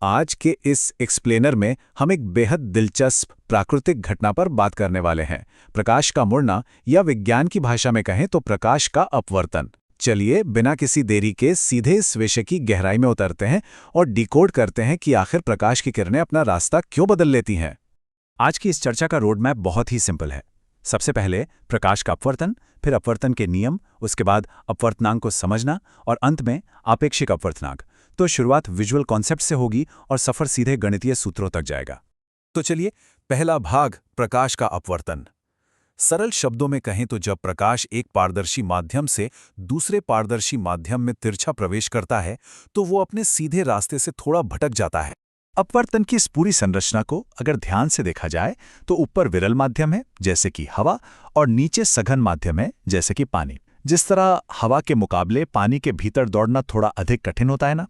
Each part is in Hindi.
आज के इस एक्सप्लेनर में हम एक बेहद दिलचस्प प्राकृतिक घटना पर बात करने वाले हैं। प्रकाश का मुड़ना, या विज्ञान की भाषा में कहें तो प्रकाश का अपवर्तन। चलिए बिना किसी देरी के सीधे इस विषय की गहराई में उतरते हैं और डिकोड करते हैं कि आखिर प्रकाश की किरणें अपना रास्ता क्यों बदल लेती हैं। आज की इस चर्चा का रोड मैप बहुत ही सिंपल है। सबसे पहले प्रकाश का अपवर्तन, फिर अपवर्तन के नियम, उसके बाद अपवर्तनांक को समझना और अंत में आपेक्षिक अपवर्तनांक। तो शुरुआत विजुअल कॉन्सेप्ट से होगी और सफर सीधे गणितीय सूत्रों तक जाएगा। तो चलिए, पहला भाग, प्रकाश का अपवर्तन। सरल शब्दों में कहें तो जब प्रकाश एक पारदर्शी माध्यम से दूसरे पारदर्शी माध्यम में तिरछा प्रवेश करता है तो वो अपने सीधे रास्ते से थोड़ा भटक जाता है। अपवर्तन की इस पूरी संरचना को अगर ध्यान से देखा जाए तो ऊपर विरल माध्यम है जैसे कि हवा, और नीचे सघन माध्यम है जैसे कि पानी। जिस तरह हवा के मुकाबले पानी के भीतर दौड़ना थोड़ा अधिक कठिन होता है ना,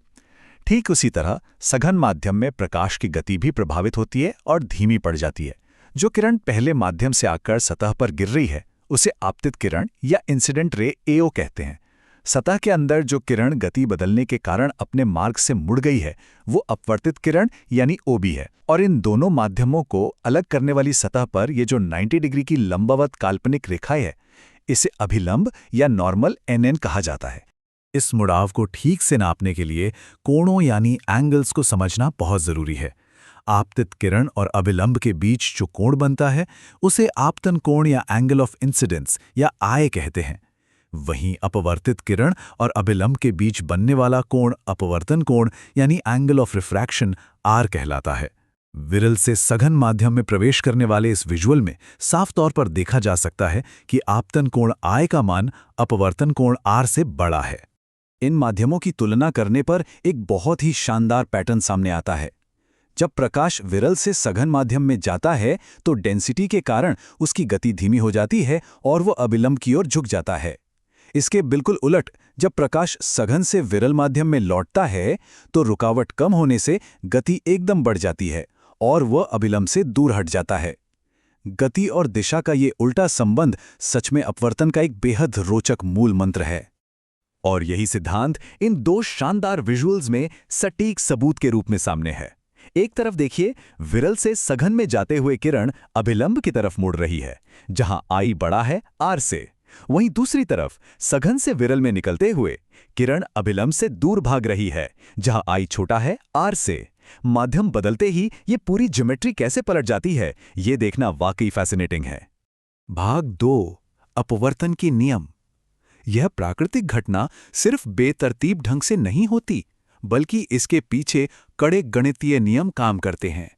ठीक उसी तरह सघन माध्यम में प्रकाश की गति भी प्रभावित होती है और धीमी पड़ जाती है। जो किरण पहले माध्यम से आकर सतह पर गिर रही है उसे आपतित किरण या इंसिडेंट रे एओ कहते हैं। सतह के अंदर जो किरण गति बदलने के कारण अपने मार्ग से मुड़ गई है वो अपवर्तित किरण यानी ओबी है। और इन दोनों माध्यमों को अलग करने वाली सतह पर ये जो 90 डिग्री की लंबवत काल्पनिक रेखा है, इसे अभिलंब या नॉर्मल एनएन कहा जाता है। इस मुड़ाव को ठीक से नापने के लिए कोणों यानी एंगल्स को समझना बहुत जरूरी है। आपतित किरण और अभिलंब के बीच जो कोण बनता है उसे आपतन कोण या एंगल ऑफ इंसिडेंस या आय कहते हैं। वहीं अपवर्तित किरण और अभिलंब के बीच बनने वाला कोण अपवर्तन कोण यानी एंगल ऑफ रिफ्रैक्शन आर कहलाता है। विरल से सघन माध्यम में प्रवेश करने वाले इस विजुअल में साफ तौर पर देखा जा सकता है कि आपतन कोण आय का मान अपवर्तन कोण आर से बड़ा है। इन माध्यमों की तुलना करने पर एक बहुत ही शानदार पैटर्न सामने आता है। जब प्रकाश विरल से सघन माध्यम में जाता है तो डेंसिटी के कारण उसकी गति धीमी हो जाती है और वो अभिलंब की ओर झुक जाता है। इसके बिल्कुल उलट, जब प्रकाश सघन से विरल माध्यम में लौटता है तो रुकावट कम होने से गति एकदम बढ़ जाती है और वह अभिलंब से दूर हट जाता है। गति और दिशा का ये उल्टा संबंध सच में अपवर्तन का एक बेहद रोचक मूल मंत्र है। और यही सिद्धांत इन दो शानदार विजुअल्स में सटीक सबूत के रूप में सामने है। एक तरफ देखिए, विरल से सघन में जाते हुए किरण अभिलंब की तरफ मुड़ रही है जहां आई बड़ा है आर से। वहीं दूसरी तरफ सघन से विरल में निकलते हुए किरण अभिलंब से दूर भाग रही है जहां आई छोटा है आर से। माध्यम बदलते ही ये पूरी ज्योमेट्री कैसे पलट जाती है, ये देखना वाकई फैसिनेटिंग है। भाग 2, अपवर्तन की नियम। यह प्राकृतिक घटना सिर्फ बेतरतीब ढंग से नहीं होती, बल्कि इसके पीछे कड़े गणितीय नियम काम करते हैं।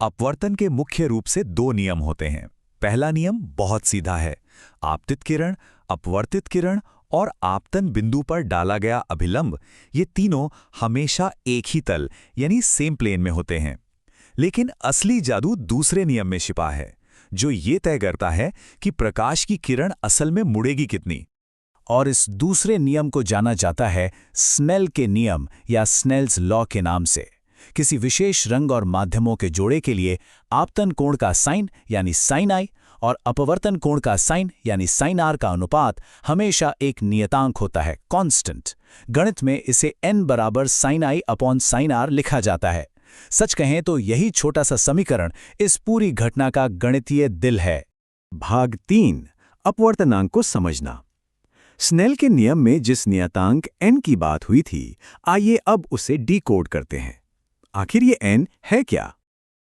अपवर्तन के मुख्य रूप से 2 नियम होते हैं। पहला नियम बहुत सीधा है। आपतित किरण, अपवर्तित किरण और आपतन बिंदु पर डाला गया अभिलंब, ये तीनों हमेशा एक ही तल यानी सेम प्लेन में होते हैं। लेकिन असली जादू दूसरे नियम में छिपा है, जो ये तय करता है कि प्रकाश की किरण असल में मुड़ेगी कितनी। और इस दूसरे नियम को जाना जाता है स्नेल के नियम या स्नेल्स लॉ के नाम से। किसी विशेष रंग और माध्यमों के जोड़े के लिए आपतन कोण का साइन यानी साइन आई और अपवर्तन कोण का साइन यानी साइन आर का अनुपात हमेशा एक नियतांक होता है, कांस्टेंट। गणित में इसे n बराबर sine i upon sine r लिखा जाता है। सच कहें तो यही छोटा सा समीकरण इस पूरी घटना का गणितीय दिल है। भाग 3, अपवर्तनांक को समझना। स्नेल के नियम में जिस नियतांक n की बात हुई थी, आइए अब उसे डिकोड करते हैं। आखिर ये n है क्या?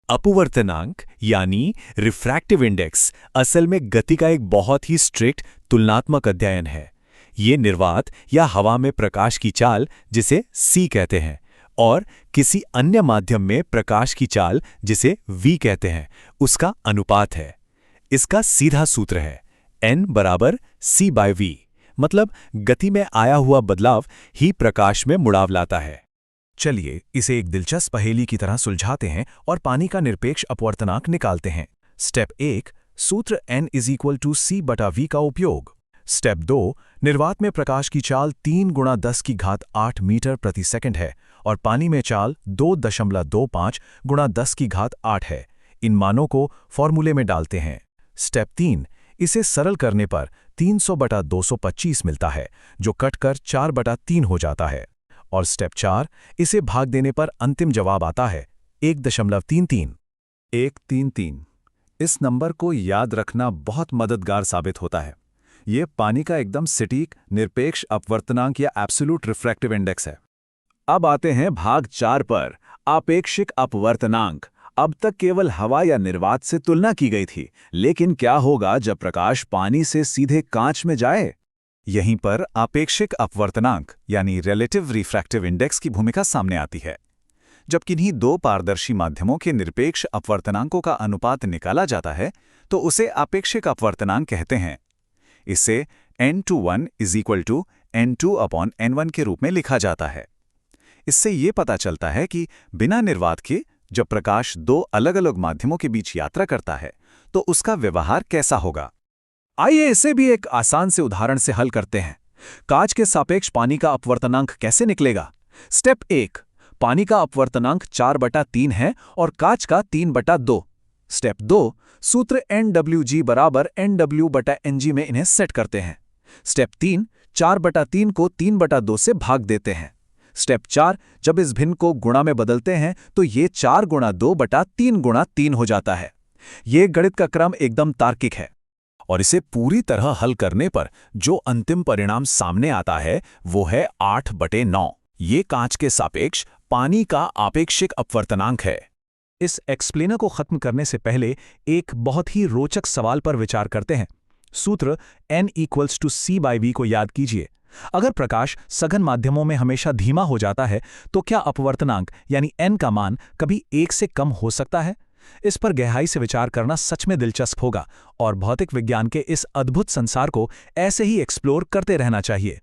अपवर्तनांक यानी रिफ्रैक्टिव इंडेक्स असल में गति का एक बहुत ही स्ट्रिक्ट तुलनात्मक अध्ययन है। ये निर्वात या हवा में प्रकाश की चाल, जिसे c कहते हैं, और किसी अन्य माध्यम में प्रकाश की चाल, जिसे v कहते हैं, उसका अनुपात है। इसका सीधा सूत्र है n बराबर c/v, मतलब गति में आया हुआ बदलाव ही प्रकाश में मुड़ाव लाता है। चलिए इसे एक दिलचस्प पहेली की तरह सुलझाते हैं और पानी का निरपेक्ष अपवर्तनांक निकालते हैं। स्टेप 1, सूत्र n = c/v का उपयोग। स्टेप 2, निर्वात में प्रकाश की चाल 3 × 10⁸ मीटर प्रति सेकंड है और पानी में चाल 2.25 × 10⁸ है। इन मानों को फॉर्मूले में डालते हैं। स्टेप 3, इसे सरल करने पर 300/225 मिलता है, जो कटकर 4/3 हो जाता है। और स्टेप 4, इसे भाग देने पर अंतिम जवाब आता है 1.33। 133। इस नंबर को याद रखना बहुत मददगार साबित होता है। ये पानी का एकदम सटीक निरपेक्ष अपवर्तनांक या एब्सोल्यूट रिफ्रैक्टिव इंडेक्स है। अब आते हैं भाग 4 पर, आपेक्षिक अपवर्तनांक। अब तक केवल हवा या निर्वात से तुलना की गई थी, लेकिन क्या होगा जब प्रकाश पानी से सीधे कांच में जाए? यहीं पर आपेक्षिक अपवर्तनांक यानी रिलेटिव रिफ्रैक्टिव इंडेक्स की भूमिका सामने आती है। जब किन्हीं दो पारदर्शी माध्यमों के निरपेक्ष अपवर्तनांकों का अनुपात निकाला जाता है तो उसे आपेक्षिक अपवर्तनांक कहते हैं। इसे n/1 = n2/n1 के रूप में लिखा जाता है। इससे ये पता चलता है कि बिना निर्वात के जब प्रकाश दो अलग अलग माध्यमों के बीच यात्रा करता है तो उसका व्यवहार कैसा होगा। आइए इसे भी एक आसान से उदाहरण से हल करते हैं। कांच के सापेक्ष पानी का अपवर्तनांक कैसे निकलेगा? स्टेप 1, पानी का अपवर्तनांक 4/3 है और कांच का 3/2। स्टेप 2, सूत्र NWG = NW/NG में इन्हें सेट करते हैं। स्टेप 3, 4/3 को 3/2 से भाग देते हैं। स्टेप 4, जब इस भिन्न को गुणा में बदलते हैं तो ये 4 × 2/3 × 3 हो जाता है। ये गणित का क्रम एकदम तार्किक है और इसे पूरी तरह हल करने पर जो अंतिम परिणाम सामने आता है वो है 8/9। ये कांच के सापेक्ष पानी का आपेक्षिक अपवर्तनांक है। इस एक्सप्लेनर को खत्म करने से पहले एक बहुत ही रोचक सवाल पर विचार करते हैं। सूत्र n = c/v को याद कीजिए। अगर प्रकाश सघन माध्यमों में हमेशा धीमा हो जाता है तो क्या अपवर्तनांक यानी n का मान कभी 1 से कम हो सकता है? इस पर गहराई से विचार करना सच में दिलचस्प होगा और भौतिक विज्ञान के इस अद्भुत संसार को ऐसे ही एक्सप्लोर करते रहना चाहिए।